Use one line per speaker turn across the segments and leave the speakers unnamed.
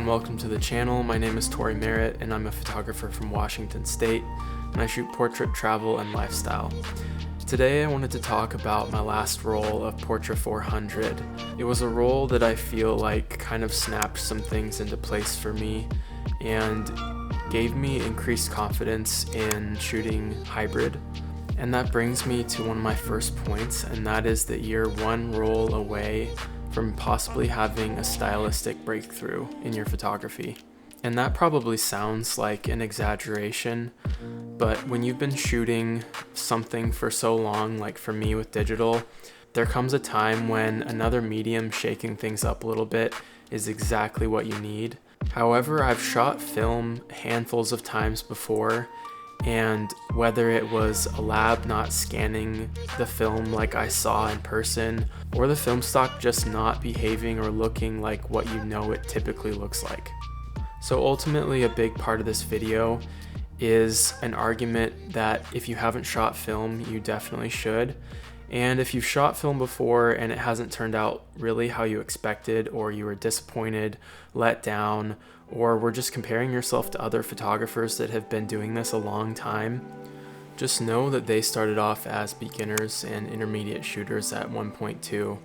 and welcome to the channel. My name is Tori Merritt and I'm a photographer from Washington State, and I shoot portrait, travel, and lifestyle. Today I wanted to talk about my last roll of Portra 400. It was a roll that I feel like kind of snapped some things into place for me and gave me increased confidence in shooting hybrid. And that brings me to one of my first points, and that is that you're one roll away from possibly having a stylistic breakthrough in your photography. And that probably sounds like an exaggeration, but when you've been shooting something for so long, like for me with digital, there comes a time when another medium shaking things up a little bit is exactly what you need. However, I've shot film handfuls of times before, and whether it was a lab not scanning the film like I saw in person, or the film stock just not behaving or looking like what you know it typically looks like. So ultimately, a big part of this video is an argument that if you haven't shot film, you definitely should. And if you've shot film before and it hasn't turned out really how you expected, or you were disappointed, let down, or were just comparing yourself to other photographers that have been doing this a long time, just know that they started off as beginners and intermediate shooters at 1.2.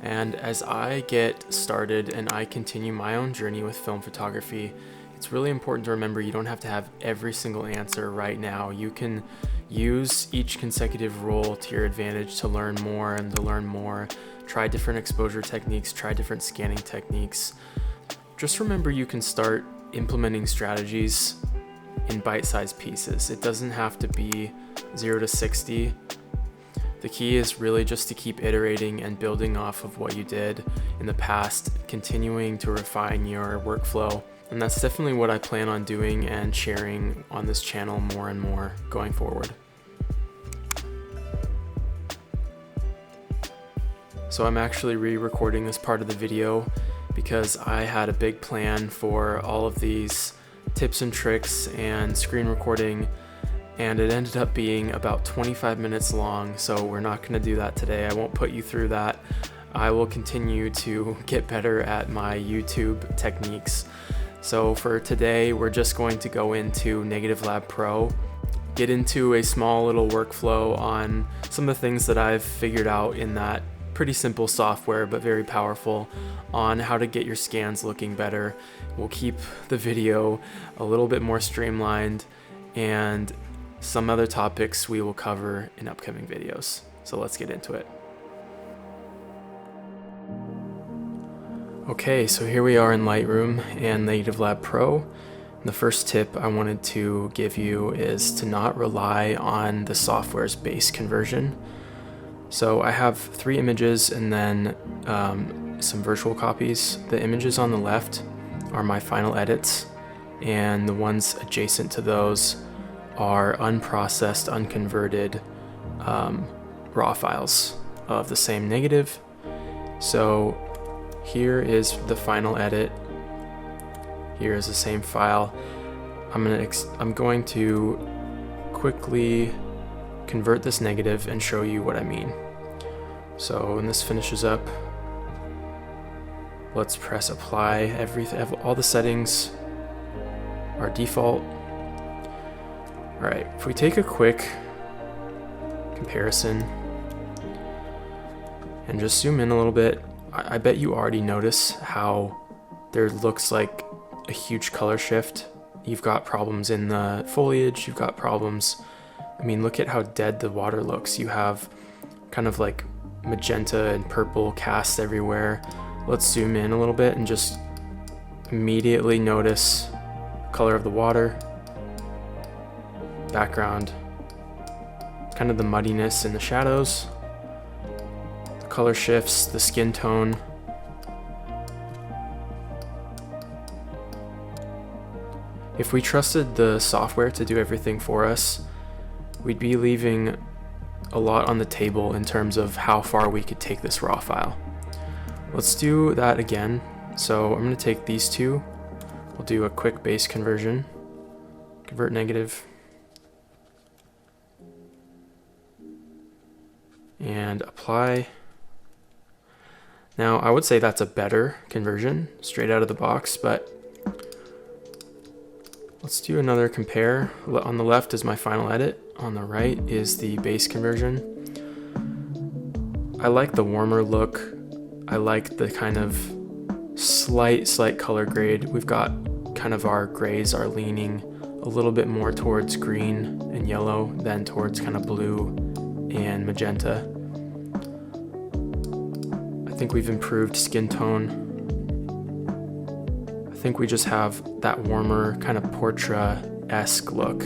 And as I get started and I continue my own journey with film photography, it's really important to remember you don't have to have every single answer right now. You can use each consecutive roll to your advantage to learn more and to learn more. Try different exposure techniques, try different scanning techniques. Just remember you can start implementing strategies in bite-sized pieces. It doesn't have to be 0 to 60. The key is really just to keep iterating and building off of what you did in the past, continuing to refine your workflow. And that's definitely what I plan on doing and sharing on this channel more and more going forward. So I'm actually re-recording this part of the video because I had a big plan for all of these tips and tricks and screen recording, and it ended up being about 25 minutes long, so we're not going to do that today. I won't put you through that. I will continue to get better at my YouTube techniques. So for today, we're just going to go into Negative Lab Pro, get into a small little workflow on some of the things that I've figured out in that pretty simple software, but very powerful, on how to get your scans looking better. We'll keep the video a little bit more streamlined, and some other topics we will cover in upcoming videos. So let's get into it. Okay, so here we are in Lightroom and Negative Lab Pro. The first tip I wanted to give you is to not rely on the software's base conversion. So I have 3 images and then some virtual copies. The images on the left are my final edits, and the ones adjacent to those are unprocessed, unconverted raw files of the same negative. So here is the final edit. Here is the same file. I'm going to quickly convert this negative and show you what I mean. So when this finishes up, let's press apply. All the settings are default. All right, if we take a quick comparison and just zoom in a little bit, I bet you already notice how there looks like a huge color shift. You've got problems in the foliage, you've got problems. I mean, look at how dead the water looks. You have kind of like magenta and purple casts everywhere. Let's zoom in a little bit and just immediately notice color of the water, background, kind of the muddiness in the shadows, the color shifts, the skin tone. If we trusted the software to do everything for us, we'd be leaving a lot on the table in terms of how far we could take this raw file. Let's do that again. So I'm going to take these two. We'll do a quick base conversion. Convert negative. And apply. Now I would say that's a better conversion straight out of the box, but Let's do another compare. On the left is my final edit. On the right is the base conversion. I like the warmer look. I like the kind of slight color grade. We've got kind of our grays are leaning a little bit more towards green and yellow than towards kind of blue and magenta. I think we've improved skin tone. I think we just have that warmer kind of Portra-esque look.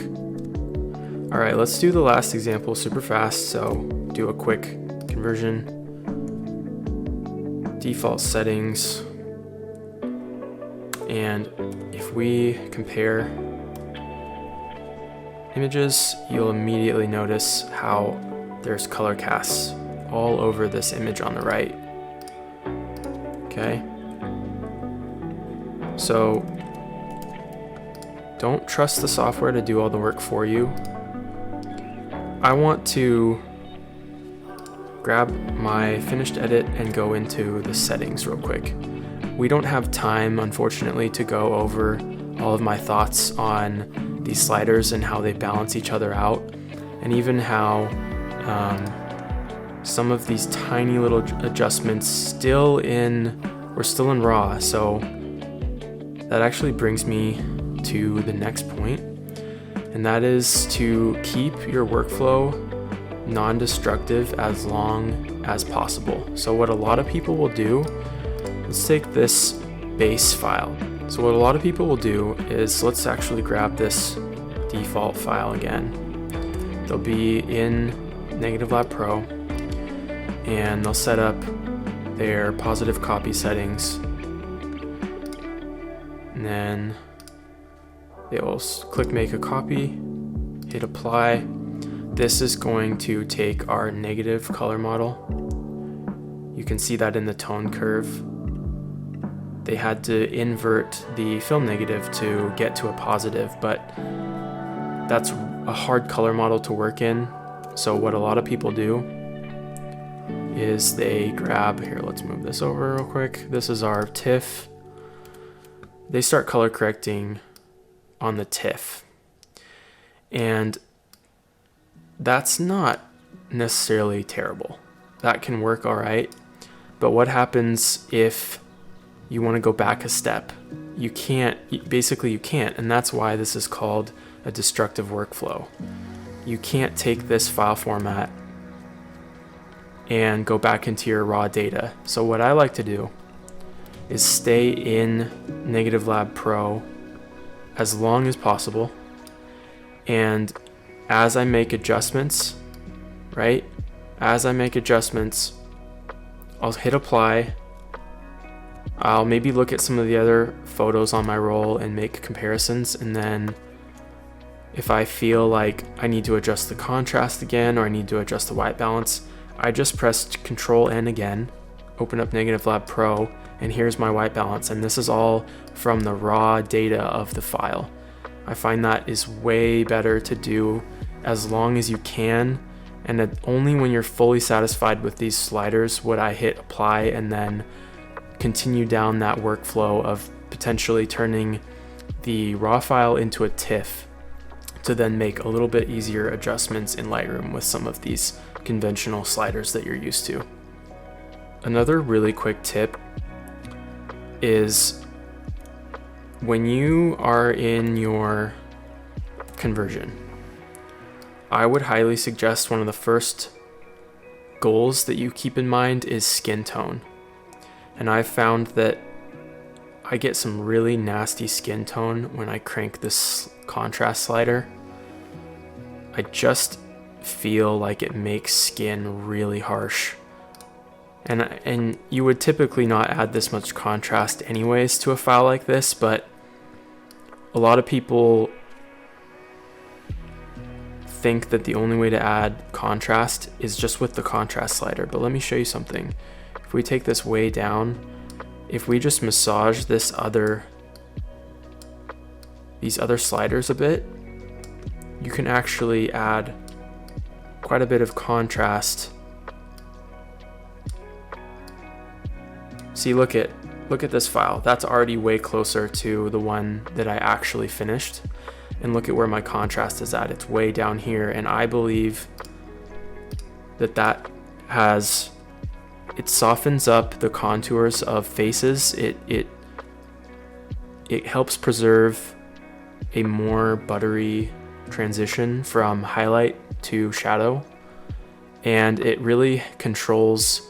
All right, let's do the last example super fast. So do a quick conversion. Default settings. And if we compare images, you'll immediately notice how there's color casts all over this image on the right. Okay. So don't trust the software to do all the work for you. I want to grab my finished edit and go into the settings real quick. We don't have time, unfortunately, to go over all of my thoughts on these sliders and how they balance each other out, and even how some of these tiny little adjustments we're still in RAW. So that actually brings me to the next point, and that is to keep your workflow non-destructive as long as possible. So what a lot of people will do, let's take this base file. So what a lot of people will do is, let's actually grab this default file again. They'll be in Negative Lab Pro, and they'll set up their positive copy settings, and then they will click make a copy, hit apply. This is going to take our negative color model. You can see that in the tone curve. They had to invert the film negative to get to a positive, but that's a hard color model to work in. So what a lot of people do is they grab, here, let's move this over real quick. This is our TIFF. They start color correcting on the TIFF. And that's not necessarily terrible. That can work all right. But what happens if you want to go back a step? You can't, basically you can't, and that's why this is called a destructive workflow. You can't take this file format and go back into your raw data. So what I like to do is stay in Negative Lab Pro as long as possible, and as I make adjustments, right? As I make adjustments, I'll hit apply. I'll maybe look at some of the other photos on my roll and make comparisons, and then if I feel like I need to adjust the contrast again, or I need to adjust the white balance, I just pressed Control N again, open up Negative Lab Pro, and here's my white balance, and this is all from the raw data of the file. I find that is way better to do as long as you can, and only when you're fully satisfied with these sliders would I hit apply and then continue down that workflow of potentially turning the raw file into a TIFF to then make a little bit easier adjustments in Lightroom with some of these conventional sliders that you're used to. Another really quick tip is when you are in your conversion, I would highly suggest one of the first goals that you keep in mind is skin tone. And I've found that I get some really nasty skin tone when I crank this contrast slider. I just feel like it makes skin really harsh. And you would typically not add this much contrast anyways to a file like this, but a lot of people think that the only way to add contrast is just with the contrast slider. But let me show you something. If we take this way down, if we just massage these other sliders a bit, you can actually add quite a bit of contrast. See, look at this file. That's already way closer to the one that I actually finished. and look at where my contrast is at. It's way down here, and I believe that it softens up the contours of faces. It helps preserve a more buttery transition from highlight to shadow, and it really controls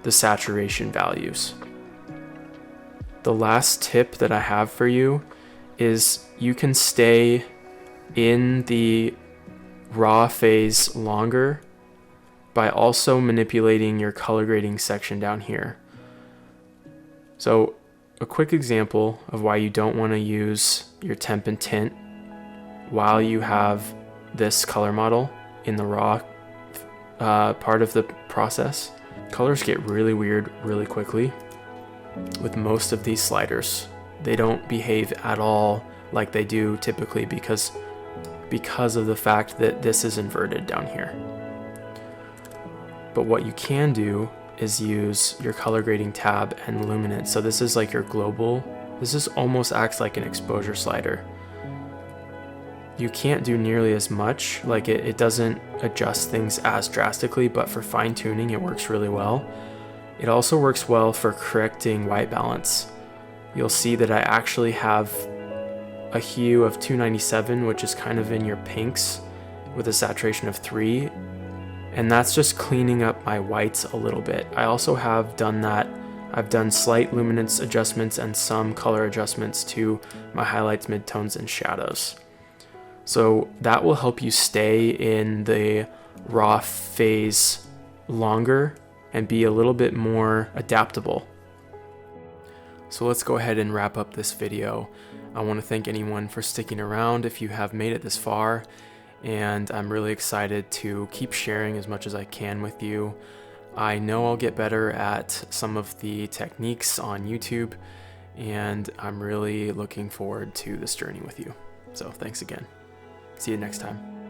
the saturation values. The last tip that I have for you is you can stay in the raw phase longer by also manipulating your color grading section down here. So a quick example of why you don't want to use your temp and tint while you have this color model in the raw part of the process. Colors get really weird really quickly with most of these sliders. They don't behave at all like they do typically because of the fact that this is inverted down here. But what you can do is use your color grading tab and luminance. So this is like your global. This almost acts like an exposure slider. You can't do nearly as much, like it doesn't adjust things as drastically, but for fine tuning it works really well. It also works well for correcting white balance. You'll see that I actually have a hue of 297, which is kind of in your pinks with a saturation of 3. And that's just cleaning up my whites a little bit. I also have done that. I've done slight luminance adjustments and some color adjustments to my highlights, midtones, and shadows. So that will help you stay in the raw phase longer and be a little bit more adaptable. So let's go ahead and wrap up this video. I want to thank anyone for sticking around if you have made it this far. And I'm really excited to keep sharing as much as I can with you. I know I'll get better at some of the techniques on YouTube, and I'm really looking forward to this journey with you. So thanks again. See you next time.